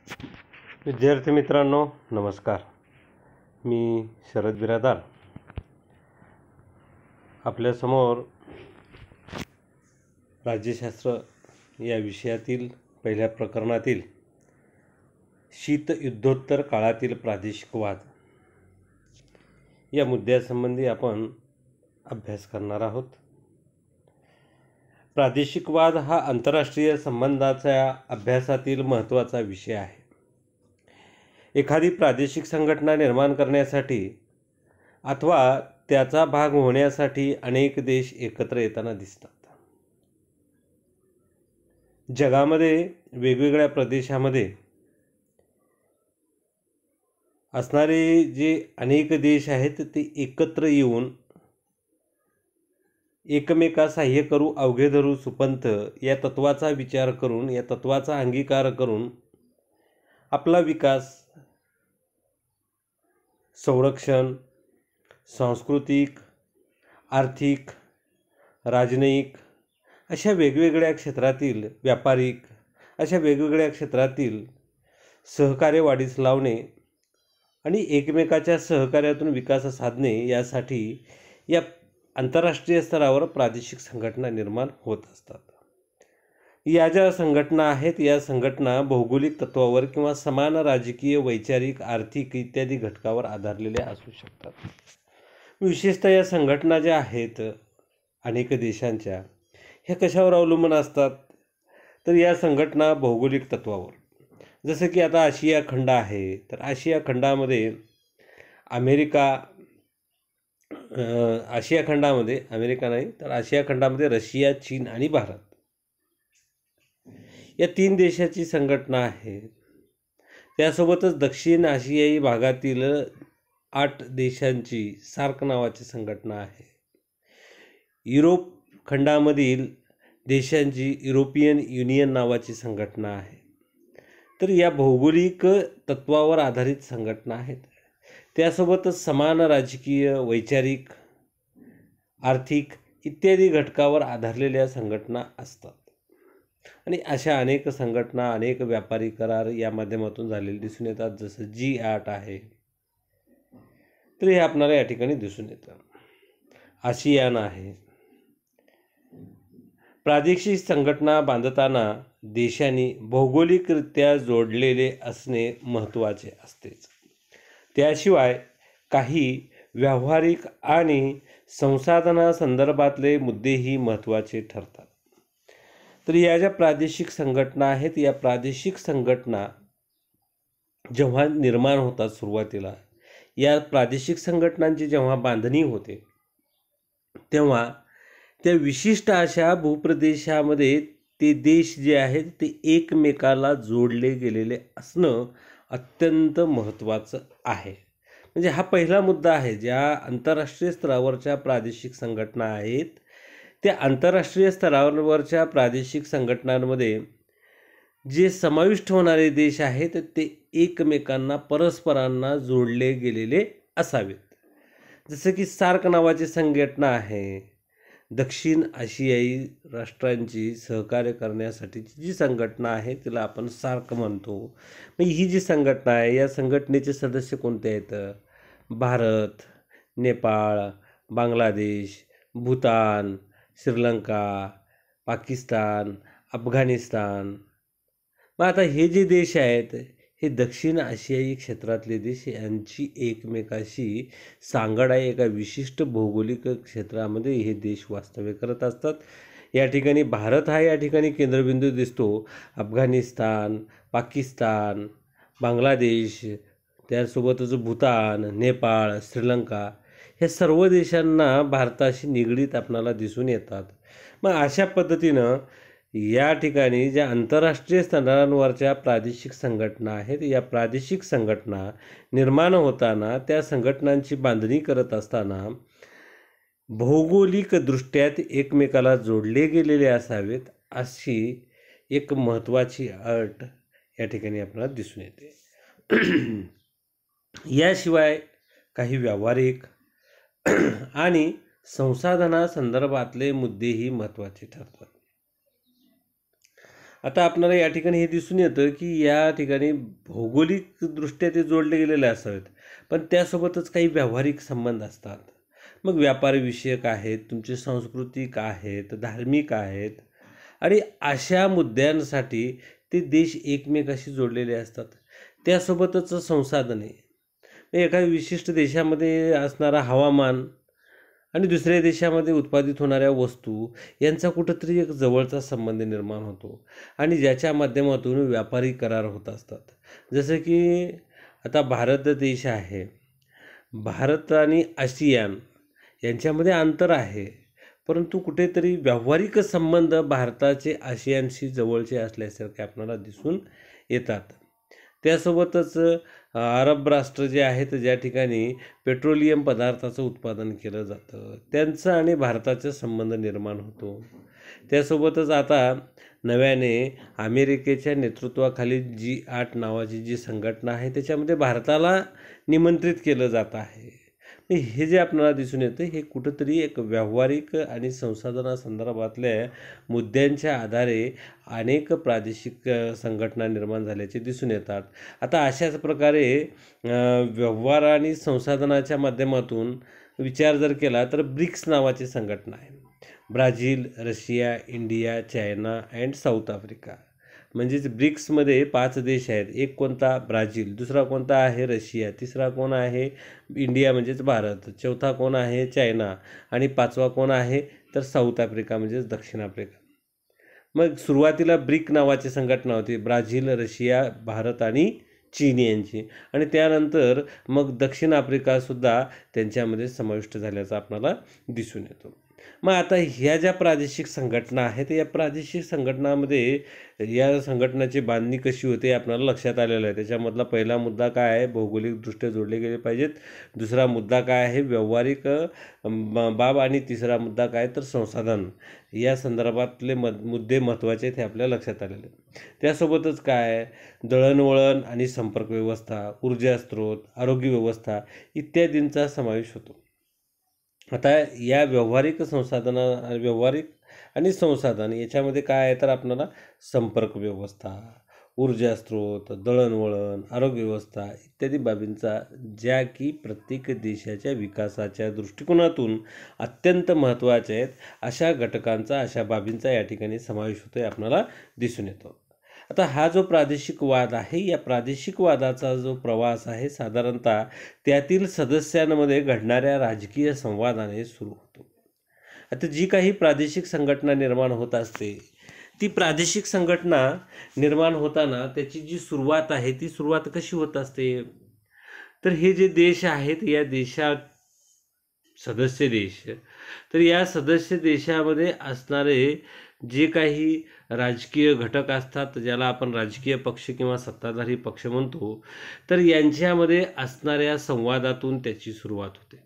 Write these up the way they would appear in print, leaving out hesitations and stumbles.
विद्यार्थी मित्रांनो नमस्कार. मी शरद बिरादार आपल्यासमोर राज्यशास्त्र या विषयातील पहिल्या प्रकरणातील शीतयुद्धोत्तर काळातील प्रादेशिक वाद या मुद्द्यासंबंधी आपण अभ्यास करणार आहोत. प्रादेशिक वाद हा आंतरराष्ट्रीय संबंधाच्या अभ्यासातील महत्त्वाचा विषय आहे. एखादी प्रादेशिक संघटना निर्माण करण्यासाठी अथवा त्याचा भाग होण्यासाठी अनेक देश एकत्र येताना दिसतात. जगामध्ये वेगवेगळ्या प्रदेशामध्ये असणारे जे अनेक देश आहेत ते एकत्र येऊन एकमेका सहाय्य करू अवघे धरू सुपंथ या तत्वाचा विचार करून, या तत्वाचा अंगीकार करून आपला विकास, संरक्षण, सांस्कृतिक, आर्थिक, राजनैतिक अशा वेगवेगळ्या क्षेत्रातील, व्यापारिक अशा वेगवेगळ्या क्षेत्रातील सहकार्य वाढीस लावणे आणि एकमेकाच्या सहकार्यातून विकास साधणे यासाठी या आंतरराष्ट्रीय स्तरावर प्रादेशिक संघटना निर्माण होत असतात. या ज्या संघटना आहेत या संघटना भौगोलिक तत्वावर किंवा समान राजकीय, वैचारिक, आर्थिक इत्यादी घटकावर आधारलेल्या असू शकतात. विशेषतः या संघटना ज्या आहेत अनेक देशांच्या, ह्या कशावर अवलंबून असतात तर या संघटना भौगोलिक तत्वावर, जसं की आता आशिया खंड आहे तर आशिया खंडामध्ये आशिया खंडामध्ये रशिया, चीन आणि भारत या 3 देशाची संघटना आहे. त्यासोबतच दक्षिण आशियाई भागातील 8 देशांची सार्क नावाची संघटना आहे. युरोप खंडामधील देशांची युरोपियन युनियन नावाची संघटना आहे. तर या भौगोलिक तत्वावर आधारित संघटना आहेत. त्यासोबतच समान राजकीय, वैचारिक, आर्थिक इत्यादी घटकावर आधारलेल्या संघटना असतात. आणि अशा अनेक संघटना, अनेक व्यापारी करार या माध्यमातून झालेले दिसून येतात. जसं G8 आहे तर हे आपल्याला या ठिकाणी दिसून येतं. आसियान आहे. प्रादेशिक संघटना बांधताना देशांनी भौगोलिकरित्या जोडलेले असणे महत्त्वाचे असतेच. त्याशिवाय काही व्यावहारिक आणि संसाधनासंदर्भातले मुद्देही महत्त्वाचे ठरतात. तर या ज्या प्रादेशिक संघटना आहेत या प्रादेशिक संघटना जेव्हा निर्माण होतात सुरुवातीला, या प्रादेशिक संघटनांची जेव्हा बांधणी होते तेव्हा त्या विशिष्ट अशा भूप्रदेशामध्ये ते देश जे आहेत ते एकमेकाला जोडले गेलेले असणं अत्यंत महत्त्वाचं आहे. म्हणजे हा पहिला मुद्दा आहे. ज्या आंतरराष्ट्रीय स्तरावरच्या प्रादेशिक संघटना आहेत त्या आंतरराष्ट्रीय स्तरावरच्या प्रादेशिक संघटनांमध्ये जे समाविष्ट होणारे देश आहेत ते एकमेकांना, परस्परांना जोडले गेलेले असावेत. जसं की सार्क नावाची संघटना आहे. दक्षिण आशियाई राष्ट्रांची सहकार्य करण्यासाठीची जी संघटना आहे तिला आपण सार्क म्हणतो. मग ही जी संघटना आहे या संघटनेचे सदस्य कोणते आहेत? भारत, नेपाळ, बांगलादेश, भूतान, श्रीलंका, पाकिस्तान, अफगाणिस्तान. मग आता हे जे देश आहेत हे दक्षिण आशियाई क्षेत्रातले देश यांची एकमेकाशी सांगड आहे. एका विशिष्ट भौगोलिक क्षेत्रामध्ये हे देश वास्तव्य करत असतात. या ठिकाणी भारत हा या ठिकाणी केंद्रबिंदू दिसतो. अफगाणिस्तान, पाकिस्तान, बांगलादेश, त्यासोबतच भूतान, नेपाळ, श्रीलंका ह्या सर्व देशांना भारताशी निगडीत आपणाला दिसून येतात. मग अशा पद्धतीनं या ठिकाणी ज्या आंतरराष्ट्रीय स्तरांवरच्या प्रादेशिक संघटना आहेत या प्रादेशिक संघटना निर्माण होताना, त्या संघटनांची बांधणी करत असताना भौगोलिकदृष्ट्या एकमेकाला जोडले गेलेले असावेत अशी एक महत्त्वाची अट या ठिकाणी आपल्याला दिसून येते. याशिवाय काही व्यावहारिक आणि संसाधनासंदर्भातले मुद्देही महत्त्वाचे ठरतात. आता आपल्याला या ठिकाणी हे दिसून येतं की या ठिकाणी भौगोलिकदृष्ट्या ते जोडले गेलेले असावेत, पण त्यासोबतच काही व्यावहारिक संबंध असतात. मग व्यापारविषयक आहेत, तुमचे सांस्कृतिक आहेत, धार्मिक आहेत आणि अशा मुद्द्यांसाठी ते देश एकमेकाशी जोडलेले असतात. त्यासोबतच संसाधने, एका विशिष्ट देशामध्ये असणारा हवामान आणि दुसऱ्या देशामध्ये उत्पादित होणाऱ्या वस्तू यांचा कुठंतरी एक जवळचा संबंध निर्माण होतो आणि ज्याच्या माध्यमातून व्यापारी करार होत असतात. जसं की आता भारत देश आहे, भारत आणि आसियान यांच्यामध्ये अंतर आहे, परंतु कुठेतरी व्यावहारिक संबंध भारताचे आसियानशी जवळचे असल्यासारखे आपल्याला दिसून येतात. त्यासोबतच अरब राष्ट्र जे आहेत ज्या ठिकाणी पेट्रोलियम पदार्थाचं उत्पादन केलं जातं, त्यांचा आणि भारताचा संबंध निर्माण होतो. त्यासोबतच आता नव्याने अमेरिकेच्या नेतृत्वाखाली G8 नावाची जी संघटना आहे त्याच्यामध्ये भारताला निमंत्रित केलं जात आहे. हे जे आपल्याला दिसून येतं हे कुठंतरी एक व्यावहारिक आणि संसाधनासंदर्भातल्या मुद्द्यांच्या आधारे अनेक प्रादेशिक संघटना निर्माण झाल्याचे दिसून येतात. आता अशाच प्रकारे व्यवहार आणि संसाधनाच्या माध्यमातून विचार जर केला तर ब्रिक्स नावाची संघटना आहे. Brazil, Russia, India, China and south Africa, म्हणजेच ब्रिक्समध्ये 5 देश आहेत. एक कोणता? ब्राझील. दुसरा कोणता आहे? रशिया. तिसरा कोण आहे? इंडिया म्हणजेच भारत. चौथा कोण आहे? चायना. आणि 5वा कोण आहे? तर साऊथ आफ्रिका म्हणजेच दक्षिण आफ्रिका. मग सुरुवातीला ब्रिक नावाची संघटना होती, ब्राझील, रशिया, भारत आणि चीन यांची, आणि त्यानंतर मग दक्षिण आफ्रिकासुद्धा त्यांच्यामध्ये समाविष्ट झाल्याचं आपल्याला दिसून येतो. मग आता ह्या ज्या प्रादेशिक संघटना आहेत या प्रादेशिक संघटनामध्ये या संघटनाची बांधणी कशी होते आपल्याला लक्षात आलेलं आहे. त्याच्यामधला पहिला मुद्दा काय आहे? भौगोलिकदृष्ट्या जोडले गेले पाहिजेत. दुसरा मुद्दा काय आहे? व्यावहारिक बाब. आणि तिसरा मुद्दा काय तर संसाधन. या संदर्भातले मुद्दे महत्त्वाचे आहेत हे आपल्या लक्षात आलेले. त्यासोबतच काय? दळणवळण आणि संपर्क व्यवस्था, ऊर्जा स्रोत, आरोग्य व्यवस्था इत्यादींचा समावेश होतो. आता या व्यावहारिक आणि संसाधन याच्यामध्ये काय आहे तर आपल्याला संपर्क व्यवस्था, ऊर्जा स्रोत, दळणवळण, आरोग्य व्यवस्था इत्यादी बाबींचा, ज्या की प्रत्येक देशाच्या विकासाच्या दृष्टिकोनातून अत्यंत महत्त्वाच्या आहेत, अशा घटकांचा, अशा बाबींचा या ठिकाणी समावेश होतो आपल्याला दिसून येतो. आता हा जो प्रादेशिक वाद आहे या प्रादेशिक वादाचा जो प्रवास आहे साधारणतः त्यातील सदस्यांमध्ये घडणाऱ्या राजकीय संवादाने सुरू होतो. आता जी काही प्रादेशिक संघटना निर्माण होत असते ती प्रादेशिक संघटना निर्माण होताना त्याची जी सुरुवात आहे ती सुरुवात कशी होत असते तर हे जे देश आहेत या देशात सदस्य देश, तर या सदस्य देशामध्ये असणारे जे काही राजकीय घटक असतात ज्याला आपण राजकीय पक्ष किंवा सत्ताधारी पक्ष म्हणतो, तर यांच्यामध्ये असणाऱ्या संवादातून त्याची सुरुवात होते.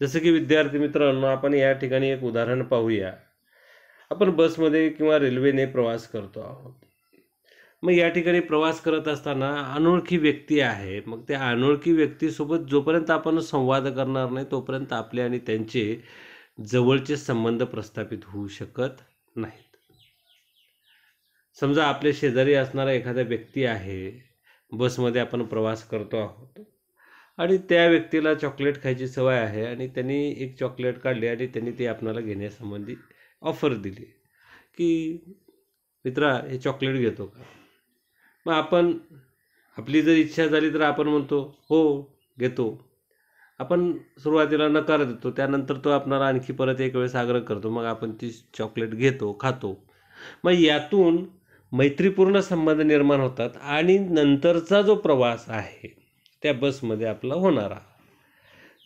जसं की विद्यार्थी मित्रांनो, आपण या ठिकाणी एक उदाहरण पाहूया. आपण बसमध्ये किंवा रेल्वेने प्रवास करतो आहोत. मग या ठिकाणी प्रवास करत असताना अनोळखी व्यक्ती आहे. मग त्या अनोळखी व्यक्तीसोबत जोपर्यंत आपण संवाद करणार नाही तोपर्यंत आपले आणि त्यांचे जवळचे संबंध प्रस्थापित होऊ शकत नाहीत. समजा आपल्या शेजारी असणारा एखादा व्यक्ती आहे, बसमध्ये आपण प्रवास करतो आहोत आणि त्या व्यक्तीला चॉकलेट खायची सवय आहे आणि त्यांनी एक चॉकलेट काढले आणि त्यांनी ते आपल्याला घेण्यासंबंधी ऑफर दिली की मित्रा हे चॉकलेट घेतो का. मग आपण आपली जर इच्छा झाली तर आपण म्हणतो हो घेतो. आपण सुरुवातीला नकार देतो, त्यानंतर तो आपल्याला आणखी परत एक वेळेस आग्रह करतो, मग आपण ती चॉकलेट घेतो, खातो. मग यातून मैत्रीपूर्ण संबंध निर्माण होतात आणि नंतरचा जो प्रवास आहे त्या बसमध्ये आपला होणारा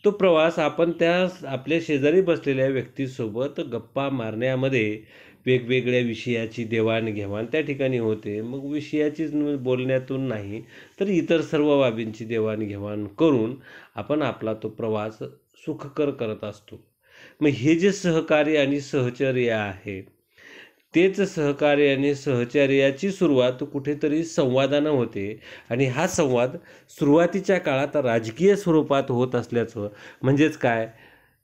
तो प्रवास आपण त्या आपल्या शेजारी बसलेल्या व्यक्तीसोबत गप्पा मारण्यामध्ये वेगवेगळ्या विषयाची देवाणघेवाण त्या ठिकाणी होते. मग विषयाचीच बोलण्यातून नाही तर इतर सर्व बाबींची देवाणघेवाण करून आपण आपला तो प्रवास सुखकर करत असतो. मग हे जे सहकार्य आणि सहचर्य आहे तेच सहकार्य आणि सहचर्याची सुरुवात कुठेतरी संवादानं होते आणि हा संवाद सुरुवातीच्या काळात राजकीय स्वरूपात होत असल्याचं, म्हणजेच काय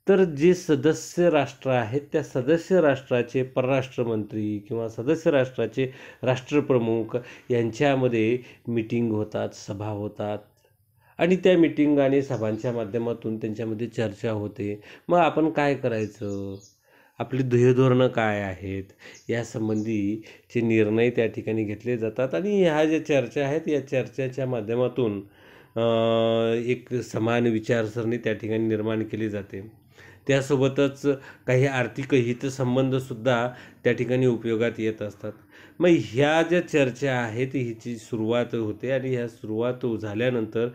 तर जे सदस्य राष्ट्र आहेत त्या सदस्य राष्ट्राचे परराष्ट्रमंत्री किंवा सदस्य राष्ट्राचे राष्ट्रप्रमुख यांच्यामध्ये मीटिंग होतात, सभा होतात आणि त्या मीटिंग आणि सभांच्या माध्यमातून त्यांच्यामध्ये चर्चा होते. मग आपण काय करायचं? आपली ध्येयधोरणं काय आहेत? यासंबंधीचे निर्णय त्या ठिकाणी घेतले जातात आणि ह्या ज्या चर्चा आहेत या चर्चेच्या माध्यमातून एक समान विचारसरणी त्या ठिकाणी निर्माण केली जाते. त्यासोबतच काही आर्थिक हितसंबंधसुद्धा त्या ठिकाणी उपयोगात येत असतात. मग ह्या ज्या चर्चा आहेत हिची सुरुवात होते आणि ह्या सुरुवात झाल्यानंतर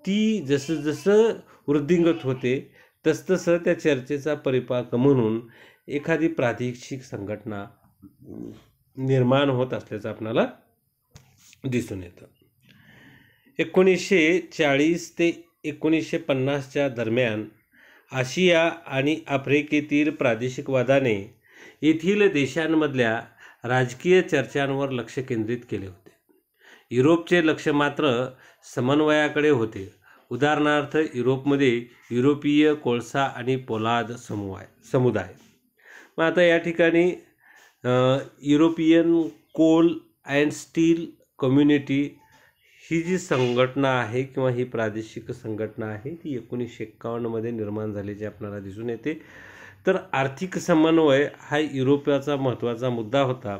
ती जसं वृद्धिंगत होते तसतसं त्या चर्चेचा परिपाक म्हणून एखादी प्रादेशिक संघटना निर्माण होत असल्याचं आपल्याला दिसून येतं. 1940 ते 1950च्या दरम्यान आशिया आणि आफ्रिकेतील प्रादेशिकवादाने येथील देशांमधल्या राजकीय चर्चांवर लक्ष केंद्रित केले होते. युरोपचे लक्ष मात्र समन्वयाकडे होते. उदाहरणार्थ युरोपमध्ये युरोपीय कोळसा आणि पोलाद समुदाय. मग आता या ठिकाणी European coal and steel community ही जी संघटना आहे किंवा ही प्रादेशिक संघटना आहे ती 1951मध्ये निर्माण झाल्याचे आपल्याला दिसून येते. तर आर्थिक समन्वय हा युरोपाचा महत्त्वाचा मुद्दा होता.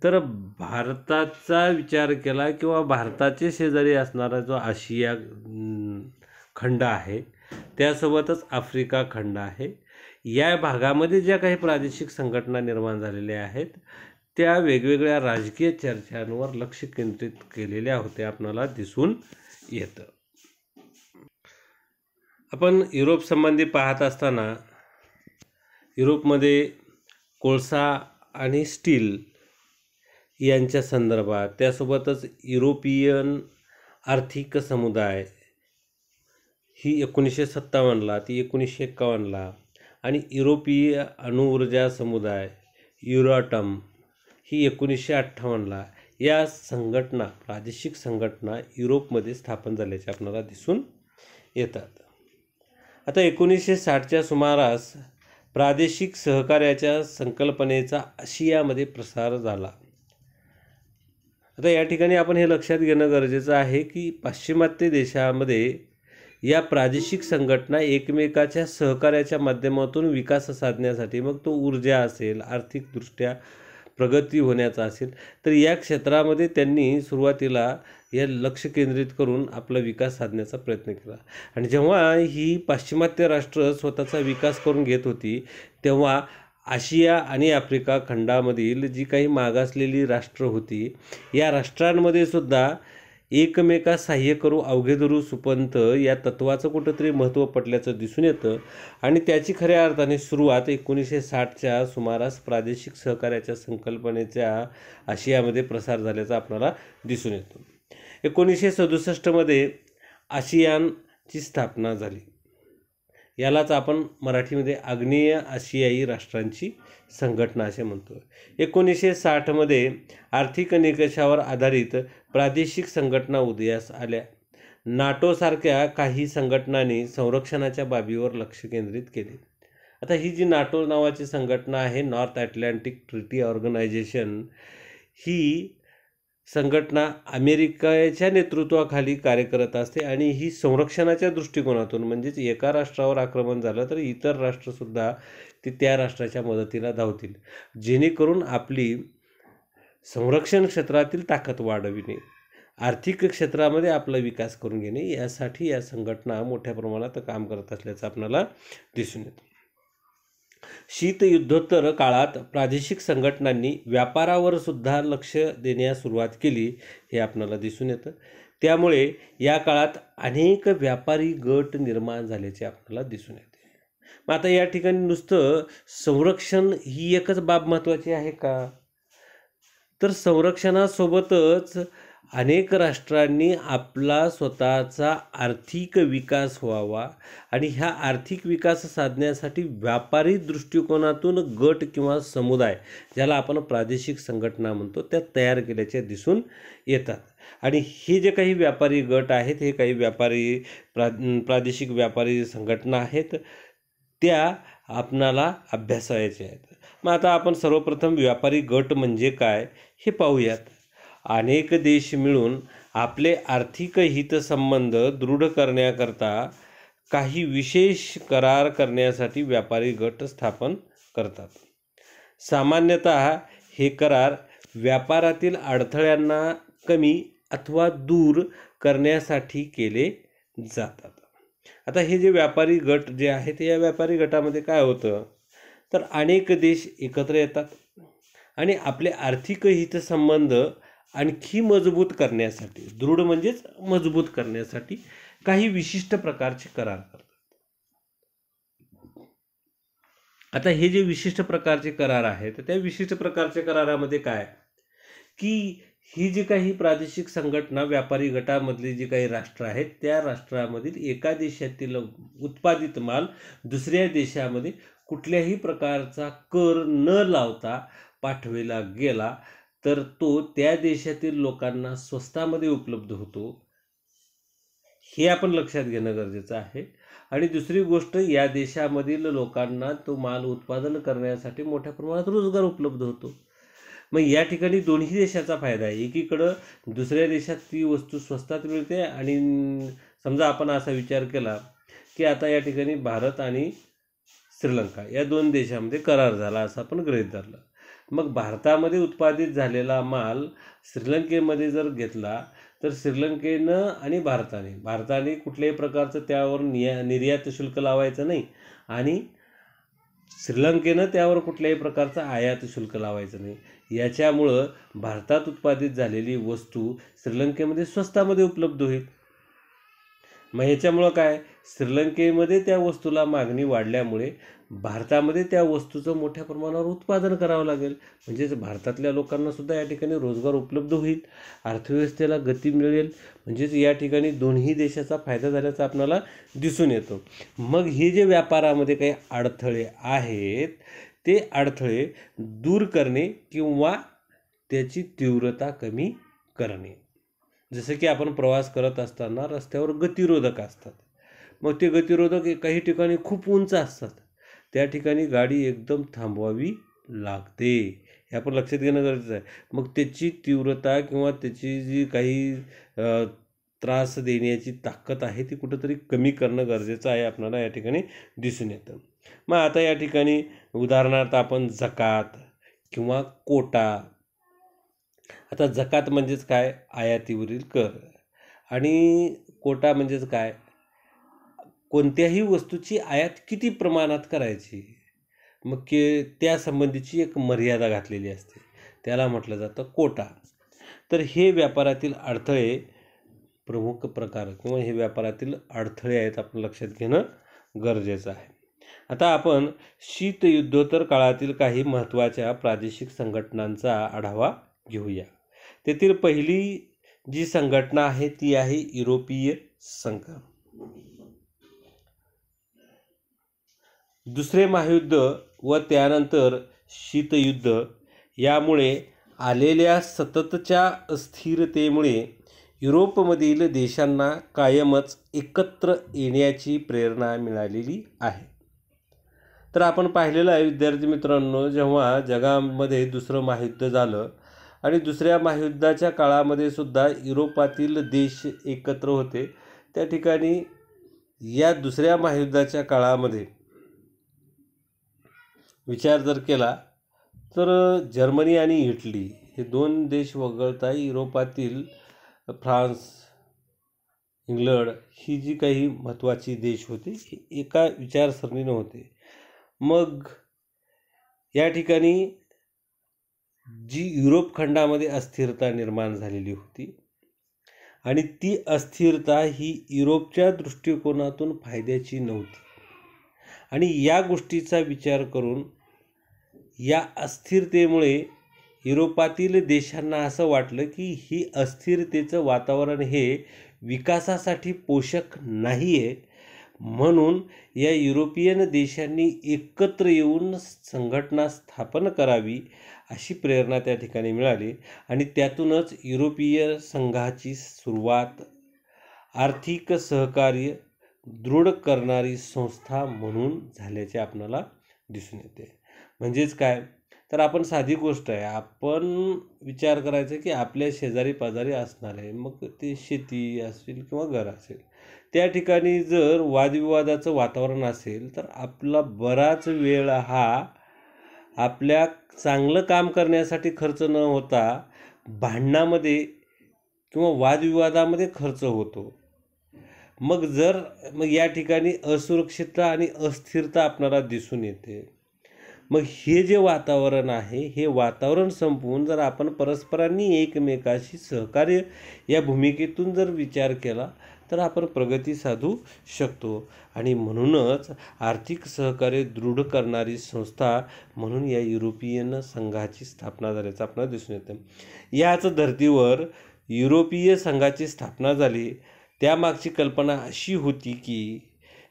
तर भारताचा विचार केला किंवा भारताचे शेजारी असणारा जो आशिया खंड आहे त्यासोबतच आफ्रिका खंड आहे, या भागामध्ये ज्या काही प्रादेशिक संघटना निर्माण झालेल्या आहेत त्या वेगवेगळ्या राजकीय चर्चांवर लक्ष केंद्रित केलेल्या होत्या आपल्याला दिसून येतं. आपण युरोप संबंधी पाहत असताना युरोपमध्ये कोळसा आणि स्टील यांच्या संदर्भात, त्यासोबतच युरोपियन आर्थिक समुदाय ही 1957ला, ती 1951ला आणि युरोपीय अणुऊर्जा समुदाय युरोटम ही 1958ला या संघटना, प्रादेशिक संघटना युरोपमध्ये स्थापन झाल्याचे आपल्याला दिसून येतात. आता 1960च्या सुमारास प्रादेशिक सहकार्याच्या संकल्पनेचा आशियामध्ये प्रसार झाला. आता या ठिकाणी आपण हे लक्षात घेणं गरजेचं आहे की पाश्चिमात्य देशामध्ये या प्रादेशिक संघटना एकमेकाच्या सहकार्याच्या माध्यमातून विकास साधण्यासाठी, मग तो ऊर्जा असेल, आर्थिकदृष्ट्या प्रगती होण्याचा असेल, तर या क्षेत्रामध्ये त्यांनी सुरुवातीला या लक्ष केंद्रित करून आपला विकास साधण्याचा प्रयत्न केला. आणि जेव्हा ही पाश्चिमात्य राष्ट्र स्वतःचा विकास करून घेत होती तेव्हा आशिया आणि आफ्रिका खंडामधील जी काही मागासलेली राष्ट्र होती या राष्ट्रांमध्ये सुद्धा एकमेकास सहाय्य करू अवघे धरू सुपंथ या तत्त्वाचं कुठंतरी महत्त्व पटल्याचं दिसून येतं. आणि त्याची खऱ्या अर्थाने सुरुवात 1960च्या सुमारास प्रादेशिक सहकार्याच्या संकल्पनेच्या आशियामध्ये प्रसार झाल्याचा आपल्याला दिसून येतो. 1967मध्ये आशियानची स्थापना झाली. यालाच आपण मराठीमध्ये आग्नेय आशियाई राष्ट्रांची संघटना असे म्हणतो. 1960मध्ये आर्थिक निकषावर आधारित प्रादेशिक संघटना उदयास आल्या. नाटोसारख्या काही संघटनांनी संरक्षणाच्या बाबीवर लक्ष केंद्रित केले. आता ही जी नाटो नावाची संघटना आहे, नॉर्थ अटलांटिक ट्रीटी ऑर्गनायझेशन, ही संघटना अमेरिकेच्या नेतृत्वाखाली कार्य करत असते आणि ही संरक्षणाच्या दृष्टिकोनातून, म्हणजेच एका राष्ट्रावर आक्रमण झालं तर इतर राष्ट्रसुद्धा त्या राष्ट्राच्या मदतीला धावतील, जेणेकरून आपली संरक्षण क्षेत्रातील ताकद वाढविणे, आर्थिक क्षेत्रामध्ये आपला विकास करून घेणे, यासाठी या संघटना मोठ्या प्रमाणात काम करत असल्याचं आपल्याला दिसून येतं. शीतयुद्धोत्तर काळात प्रादेशिक संघटनांनी व्यापारावर सुद्धा लक्ष देण्यास सुरुवात केली हे आपल्याला दिसून येतं. त्यामुळे या काळात अनेक व्यापारी गट निर्माण झाल्याचे आपल्याला दिसून येते. मग आता या ठिकाणी नुसतं संरक्षण ही एकच बाब महत्त्वाची आहे का? तर संरक्षणासोबतच अनेक राष्ट्रांनी आपला स्वतःचा आर्थिक विकास व्हावा आणि ह्या आर्थिक विकास साधण्यासाठी व्यापारी दृष्टिकोनातून गट किंवा समुदाय, ज्याला आपण प्रादेशिक संघटना म्हणतो, त्या तयार केल्याचे दिसून येतात. आणि हे जे काही व्यापारी गट आहेत, हे काही प्रादेशिक व्यापारी संघटना आहेत, त्या आपणाला अभ्यासायच्या आहेत. मग आता आपण सर्वप्रथम व्यापारी गट म्हणजे काय हे पाहूयात. अनेक देश मिळून आपले आर्थिक हितसंबंध दृढ करण्याकरता काही विशेष करार करण्यासाठी व्यापारी गट स्थापन करतात. सामान्यतः हे करार व्यापारातील अडथळ्यांना कमी अथवा दूर करण्यासाठी केले जातात. आता हे जे व्यापारी गट जे आहेत, या व्यापारी गटामध्ये काय होतं, तर अनेक देश एकत्र येतात आणि आपले आर्थिक हितसंबंध आणखी मजबूत करण्यासाठी, दृढ म्हणजेच मजबूत करण्यासाठी काही विशिष्ट प्रकारचे करार करतात. आता हे जे विशिष्ट प्रकारचे करार आहेत, त्या विशिष्ट प्रकारच्या करारामध्ये काय की ही जी काही प्रादेशिक संघटना व्यापारी गटामधली जी काही राष्ट्र आहेत, त्या राष्ट्रामधील एका देशातील उत्पादित माल दुसऱ्या देशामध्ये कुठल्याही प्रकारचा कर न लावता पाठविला गेला तर तो त्या देशातील लोकांना स्वस्तामध्ये उपलब्ध होतो, हे आपण लक्षात घेणं गरजेचं आहे. आणि दुसरी गोष्ट, या देशामधील लोकांना तो माल उत्पादन करण्यासाठी मोठ्या प्रमाणात रोजगार उपलब्ध होतो. मग या ठिकाणी दोन्ही देशाचा फायदा आहे. एकीकडं दुसऱ्या देशात ती वस्तू स्वस्तात मिळते आणि समजा आपण असा विचार केला की आता या ठिकाणी भारत आणि श्रीलंका या दोन देशामध्ये करार झाला असं आपण गृहीत धरलं. मग भारतामध्ये उत्पादित झालेला माल श्रीलंकेमध्ये जर घेतला तर श्रीलंकेनं आणि भारताने कुठल्याही प्रकारचं त्यावर निर्यात शुल्क लावायचं नाही आणि श्रीलंकेनं त्यावर कुठल्याही प्रकारचं आयात शुल्क लावायचं नाही. याच्यामुळं भारतात उत्पादित झालेली वस्तू श्रीलंकेमध्ये स्वस्तामध्ये उपलब्ध होईल. मग ह्याच्यामुळं काय, श्रीलंकेमध्ये त्या वस्तूला मागणी वाढल्यामुळे भारतामध्ये त्या वस्तूचं मोठ्या प्रमाणावर उत्पादन करावं लागेल, म्हणजेच भारतातल्या लोकांनासुद्धा या ठिकाणी रोजगार उपलब्ध होईल, अर्थव्यवस्थेला गती मिळेल, म्हणजेच या ठिकाणी दोन्ही देशाचा फायदा झाल्याचा आपल्याला दिसून येतो. मग हे जे व्यापारामध्ये काही अडथळे आहेत ते अडथळे दूर करणे किंवा त्याची तीव्रता कमी करणे. जसं की आपण प्रवास करत असताना रस्त्यावर गतिरोधक असतात, मग ते गतिरोधक काही ठिकाणी खूप उंच असतात, त्या ठिकाणी गाडी एकदम थांबवावी लागते, हे आपण लक्षात घेणं गरजेचं आहे. मग त्याची तीव्रता किंवा त्याची जी काही त्रास देण्याची ताकद आहे ती कुठंतरी कमी करणं गरजेचं आहे, आपल्याला या ठिकाणी दिसून येतं. मग आता या ठिकाणी उदाहरणार्थ आपण जकात किंवा कोटा. आता जकात म्हणजेच काय, आयातीवरील कर, आणि कोटा म्हणजेच काय, कोणत्याही वस्तूची आयात किती प्रमाणात करायची, मग त्या संबंधीची एक मर्यादा घातलेली असते, त्याला म्हटलं जातं कोटा. तर हे व्यापारातील अडथळे प्रमुख प्रकार किंवा हे व्यापारातील अडथळे आहेत, आपण लक्षात घेणं गरजेचं आहे. आता आपण शीतयुद्धोत्तर काळातील काही महत्त्वाच्या प्रादेशिक संघटनांचा आढावा घेऊया. तेथील पहिली जी संघटना आहे ती आहे युरोपीय संघ. दुसरे महायुद्ध व त्यानंतर शीतयुद्ध यामुळे आलेल्या सततच्या अस्थिरतेमुळे युरोपमधील देशांना कायमच एकत्र येण्याची प्रेरणा मिळालेली आहे. तर आपण पाहिलेलं आहे विद्यार्थी मित्रांनो, जेव्हा जगामध्ये दुसरं महायुद्ध झालं आणि दुसऱ्या महायुद्धाच्या काळामध्ये सुद्धा युरोपातील देश एकत्र होते, त्या ठिकाणी या दुसऱ्या महायुद्धाच्या काळामध्ये विचार जर केला तर जर्मनी आणि इटली हे दोन देश वगळता युरोपातील फ्रान्स, इंग्लंड ही जी काही महत्त्वाची देश होते ही एका विचारसरणीनं होते. मग या ठिकाणी जी युरोप खंडामध्ये अस्थिरता निर्माण झालेली होती आणि ती अस्थिरता ही युरोपच्या दृष्टिकोनातून फायद्याची नव्हती आणि या गोष्टीचा विचार करून या अस्थिरतेमुळे युरोपातील देशांना असं वाटलं की ही अस्थिरतेचं वातावरण हे विकासासाठी पोषक नाही आहे, म्हणून या युरोपियन देशांनी एकत्र येऊन संघटना स्थापन करावी अशी प्रेरणा त्या ठिकाणी मिळाली आणि त्यातूनच युरोपीय संघाची सुरुवात आर्थिक सहकार्य, दृढ करणारी संस्था म्हणून झाल्याचे आपल्याला दिसून येते. म्हणजेच काय, तर आपण साधी गोष्ट आहे, आपण विचार करायचा की आपल्या शेजारी पाजारी असणार आहे, मग ते शेती असेल किंवा घर असेल, त्या ठिकाणी जर वादविवादाचं वातावरण असेल तर आपला बराच वेळ हा आपल्या चांगलं काम करण्यासाठी खर्च न होता भांडणामध्ये किंवा वादविवादामध्ये खर्च होतो. मग या ठिकाणी असुरक्षितता आणि अस्थिरता आपल्याला दिसून येते. मग हे जे वातावरण आहे, हे वातावरण संपवून जर आपण परस्परांनी एकमेकाशी सहकार्य या भूमिकेतून जर विचार केला तर आपण प्रगती साधू शकतो. आणि म्हणूनच आर्थिक सहकार्य दृढ करणारी संस्था म्हणून या युरोपियन संघाची स्थापना झाल्याचं आपल्याला दिसून येतं. याच धर्तीवर युरोपीय संघाची स्थापना झाली. त्यामागची कल्पना अशी होती की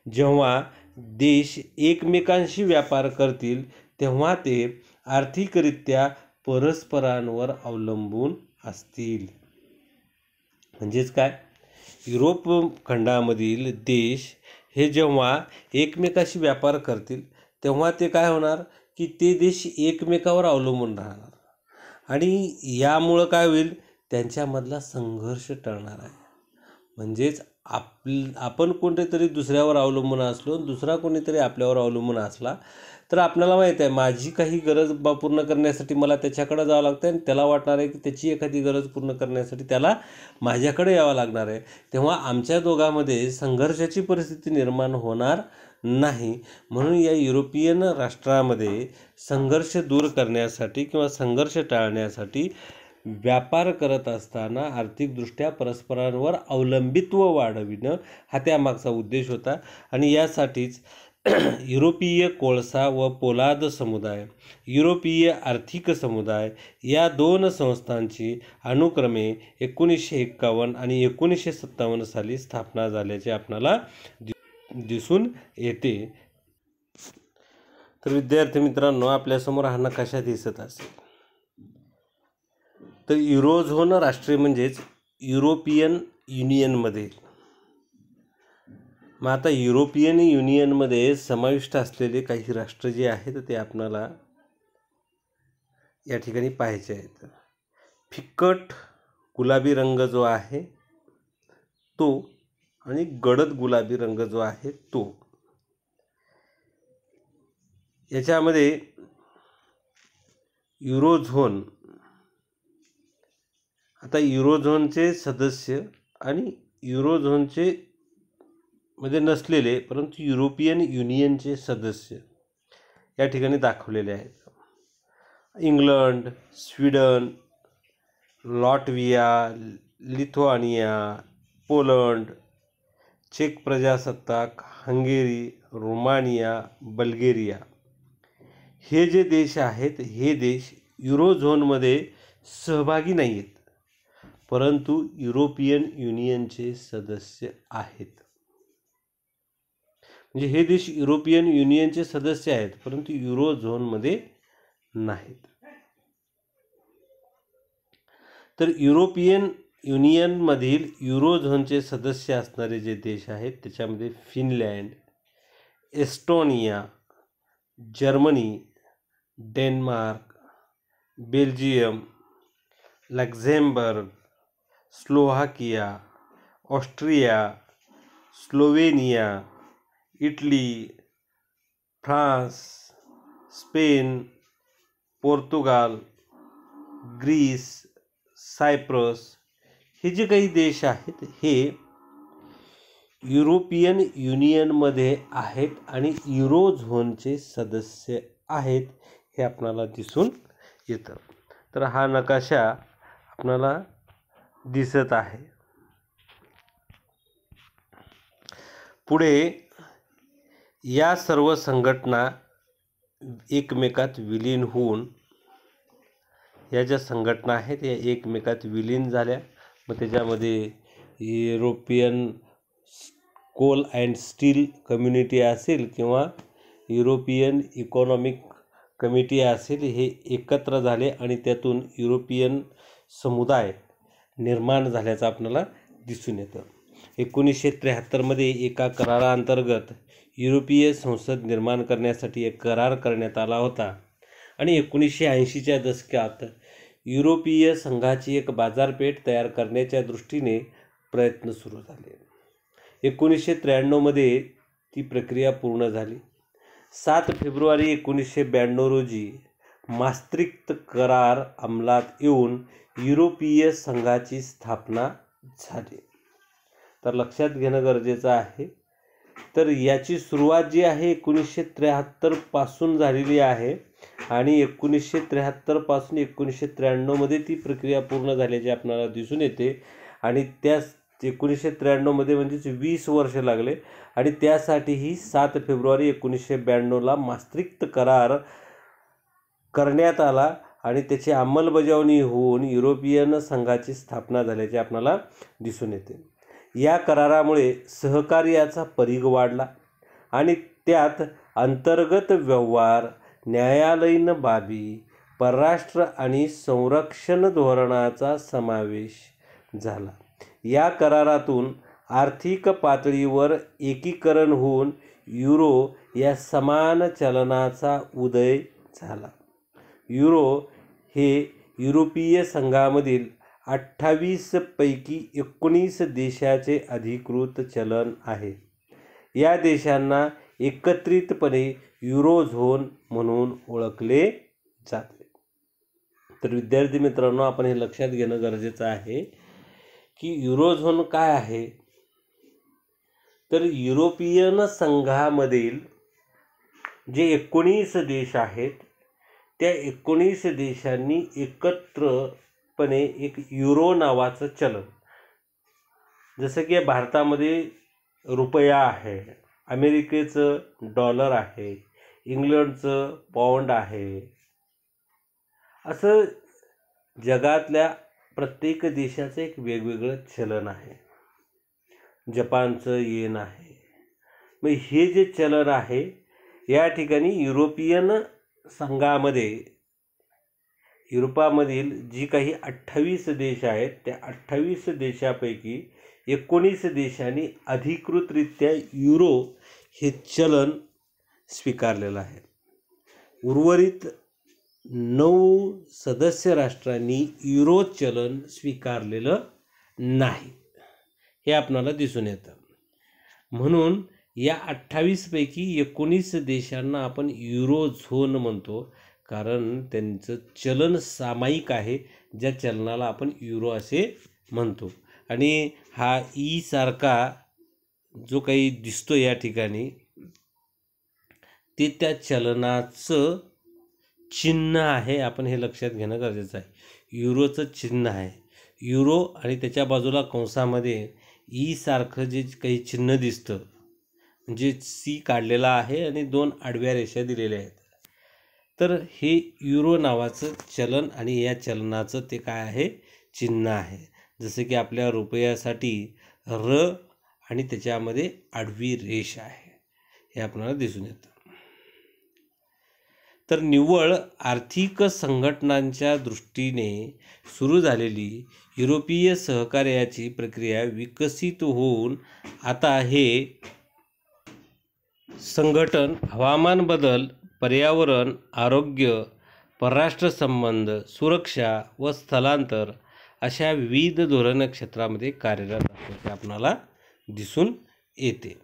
जेव्हा देश एकमेकांशी व्यापार करतील तेव्हा ते आर्थिकरित्या परस्परांवर अवलंबून असतील. म्हणजेच काय, युरोप खंडामधील देश हे जेव्हा एकमेकाशी व्यापार करतील तेव्हा ते काय होणार की ते देश एकमेकावर अवलंबून राहणार आणि यामुळं काय होईल, त्यांच्यामधला संघर्ष टळणार आहे. म्हणजेच आपण कोणीतरी दुसऱ्यावर अवलंबून असलो, दुसरा कोणीतरी आपल्यावर अवलंबून असला तर आपल्याला माहीत आहे माझी काही गरज पूर्ण करण्यासाठी मला त्याच्याकडे जावं लागतं आणि त्याला वाटणार आहे की त्याची एखादी गरज पूर्ण करण्यासाठी त्याला माझ्याकडे यावं लागणार आहे. तेव्हा आमच्या दोघांमध्ये संघर्षाची परिस्थिती निर्माण होणार नाही. म्हणून या युरोपियन राष्ट्रामध्ये संघर्ष दूर करण्यासाठी किंवा संघर्ष टाळण्यासाठी व्यापार करत असताना आर्थिकदृष्ट्या परस्परांवर अवलंबित्व वाढविणं हा त्यामागचा उद्देश होता. आणि यासाठीच युरोपीय कोळसा व पोलाद समुदाय, युरोपीय आर्थिक समुदाय या दोन संस्थांची अनुक्रमे 1951 आणि 1957 साली स्थापना झाल्याचे आपणाला दिसून येते. तर विद्यार्थी मित्रांनो, आपल्यासमोर हा नकाशा दिसत असेल तर युरोझोन राष्ट्रे म्हणजेच युरोपियन युनियनमध्ये. मग आता युरोपियन युनियनमध्ये समाविष्ट असलेले काही राष्ट्र जे आहेत ते आपणाला या ठिकाणी पाहायचे आहेत. फिक्कट गुलाबी रंग जो आहे तो आणि गडद गुलाबी रंग जो आहे तो, याच्यामध्ये युरोझोन. आता युरोझोनचे सदस्य आणि युरोझोनचे मध्ये नसलेले परंतु युरोपियन युनियनचे सदस्य या ठिकाणी दाखवलेले आहेत. England, Sweden, Latvia, Lithuania, Poland, चेक प्रजासत्ताक, हंगेरी, रोमानिया, बल्गेरिया हे जे देश आहेत हे देश युरोझोनमध्ये सहभागी नाही आहेत परंतु युरोपियन युनियनचे सदस्य आहेत. म्हणजे हे देश युरोपियन युनियनचे सदस्य आहेत परंतु युरोझोनमध्ये नाहीत. तर युरोपियन युनियनमधील युरोझोनचे सदस्य असणारे जे देश आहेत त्याच्यामध्ये Finland, Estonia, Germany, Denmark, Belgium, Luxembourg, Slovakia, Austria, Slovenia, Italy, France, Spain, Portugal, Greece, Cyprus हे जे काही देश आहेत हे युरोपियन युनियनमध्ये आहेत आणि युरोझोनचे सदस्य आहेत हे आपणाला दिसून येतं. तर हा नकाशा आपणाला दिसत आहे. पुढे या सर्व संघटना एकमेकात विलीन होऊन या ज्या संघटना आहेत या एकमेकात विलीन झाल्या. मग त्याच्यामध्ये European coal and steel community असेल किंवा युरोपियन इकॉनॉमिक कमिटी असेल हे एकत्र झाले आणि त्यातून युरोपियन समुदाय निर्माण झाल्याचं आपल्याला दिसून येतं. 1973 एका कराराअंतर्गत युरोपीय संसद निर्माण करण्यासाठी एक करार करण्यात आला होता आणि 1980च्या दशकात युरोपीय संघाची एक बाजारपेठ तयार करण्याच्या दृष्टीने प्रयत्न सुरू झाले. 1993 ती प्रक्रिया पूर्ण झाली. 7 फेब्रुवारी 1992 रोजी मास्त्रिक्ट करार अंमलात येऊन युरोपीय संघाची स्थापना झाली. तर लक्षात घेणं गरजेचं आहे. तर याची सुरुवात जी आहे 1973 पासून झालेली आहे आणि 1973 पासून 1993 ती प्रक्रिया पूर्ण झाल्याची आपल्याला दिसून येते आणि त्या 1993 म्हणजेच 20 वर्ष लागले आणि त्यासाठीही 7 फेब्रुवारी 1992 मास्त्रिक्ट करार करण्यात आला आणि त्याची अंमलबजावणी होऊन युरोपियन संघाची स्थापना झाल्याचे आपल्याला दिसून येते. या करारामुळे सहकार्याचा परीघ वाढला आणि त्यात अंतर्गत व्यवहार, न्यायालयीन बाबी, परराष्ट्र आणि संरक्षण धोरणाचा समावेश झाला. या करारातून आर्थिक पातळीवर एकीकरण होऊन युरो या समान चलनाचा उदय झाला. युरो हे युरोपीय संघामधील 28 पैकी 19 देशाचे अधिकृत चलन आहे. या देशांना एकत्रितपणे युरोझोन म्हणून ओळखले जाते. तर विद्यार्थी मित्रांनो, आपण हे लक्षात घेणं गरजेचं आहे की युरोझोन काय आहे. तर युरोपियन संघामधील जे 19 देश आहेत त्या 19 देशांनी एकत्रपणे एक युरो नावाचं चलन, जसं की भारतामध्ये रुपया आहे, अमेरिकेचं डॉलर आहे, इंग्लंडचं पाऊंड आहे, असं जगातल्या प्रत्येक देशाचं एक वेगवेगळं चलन आहे. जपानचं येन आहे. मग हे जे चलन आहे या ठिकाणी युरोपियन संघामध्ये युरोपामधील जी काही 28 देश आहेत त्या 28 देशापैकी 19 देशांनी अधिकृतरित्या युरो हे चलन स्वीकारलेलं आहे. उर्वरित 9 सदस्य राष्ट्रांनी युरो चलन स्वीकारलेलं नाही, हे आपणाला दिसून येतं. म्हणून या 28 पैकी 19 देशांना आपण युरोझोन म्हणतो, कारण त्यांचं चलन सामायिक आहे, ज्या चलनाला आपण युरो असे म्हणतो. आणि हा ई सारखा जो काही दिसतो या ठिकाणी ते त्या चलनाचं चिन्ह आहे. आपण हे लक्षात घेणं गरजेचं आहे. युरोचं चिन्ह आहे. युरो आणि त्याच्या बाजूला कंसामध्ये ई सारखं जे काही चिन्ह दिसतं म्हणजे सी काढलेला आहे आणि 2 आडव्या रेषा दिलेल्या आहेत. तर हे युरो नावाचं चलन आणि या चलनाचं ते काय आहे, चिन्ह आहे. जसं की आपल्या रुपयासाठी र आणि त्याच्यामध्ये आडवी रेष आहे, हे आपल्याला दिसून येतं. तर निव्वळ आर्थिक संघटनांच्या दृष्टीने सुरू झालेली युरोपीय सहकार्याची प्रक्रिया विकसित होऊन आता हे संघटन हवामान बदल, पर्यावरण, आरोग्य, परराष्ट्र संबंध, सुरक्षा व स्थलांतर अशा विविध धोरण क्षेत्रामध्ये कार्यरत असल्याचे आपणाला दिसून येते.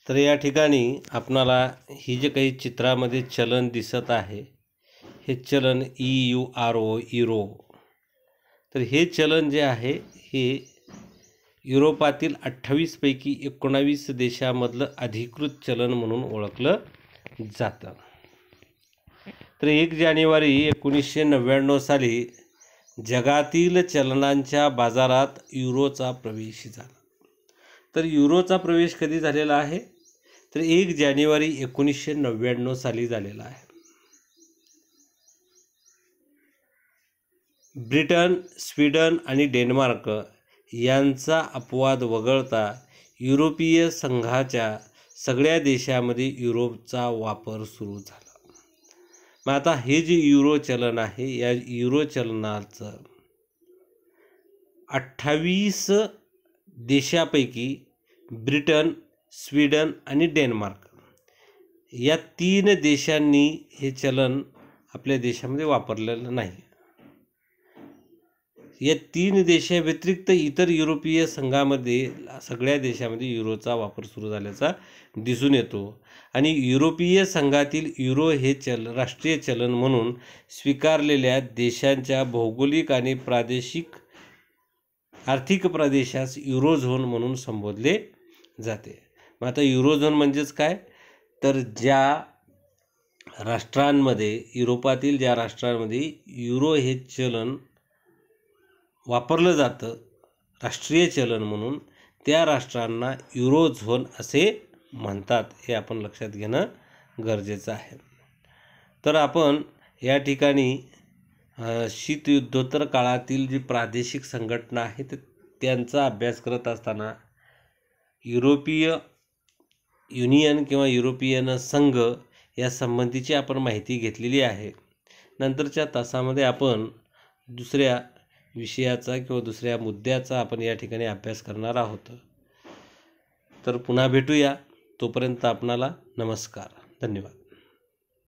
तर या ठिकाणी आपणाला ही जे काही चित्रामध्ये चलन दिसत आहे हे चलन EURO युरो. तर हे चलन जे आहे हे युरोपातील 28 पैकी 19 देशामधलं अधिकृत चलन म्हणून ओळखलं जातं. तर 1 जानेवारी 1999 साली जगातील चलनांच्या बाजारात युरोचा प्रवेश झाला. तर युरोचा प्रवेश कधी झालेला आहे, तर 1 जानेवारी 1999 साली झालेला आहे. ब्रिटन, स्वीडन आणि डेन्मार्क यांचा अपवाद वगळता युरोपीय संघाच्या सगळ्या देशामध्ये युरोचा वापर सुरू झाला. मग आता हे जे युरो चलन आहे या युरो चलनाचं 28 देशापैकी ब्रिटन, स्वीडन आणि डेन्मार्क या 3 देशांनी हे चलन आपल्या देशामध्ये वापरलेलं नाही. या 3 देशाव्यतिरिक्त इतर युरोपीय संघामध्ये सगळ्या देशामध्ये युरोचा वापर सुरू झाल्याचा दिसून येतो आणि युरोपीय संघातील युरो हे राष्ट्रीय चलन म्हणून स्वीकारलेल्या देशांच्या भौगोलिक आणि प्रादेशिक आर्थिक प्रदेशास युरोझोन म्हणून संबोधले जाते. मग आता युरोझोन म्हणजेच काय, तर ज्या राष्ट्रांमध्ये युरोपातील ज्या राष्ट्रांमध्ये युरो हे चलन वापरलं जातं राष्ट्रीय चलन म्हणून, त्या राष्ट्रांना युरोझोन असे म्हणतात. हे आपण लक्षात घेणं गरजेचं आहे. तर आपण या ठिकाणी शीतयुद्धोत्तर काळातील जी प्रादेशिक संघटना आहेत त्यांचा अभ्यास करत असताना युरोपीय युनियन किंवा युरोपियन संघ या संबंधीची आपण माहिती घेतलेली आहे. नंतरच्या तासामध्ये आपण दुसऱ्या विषयाचा किंवा दुसऱ्या मुद्द्याचा आपण या ठिकाणी अभ्यास करणार आहोत. तर पुन्हा भेटूया. तोपर्यंत आपणाला नमस्कार. धन्यवाद.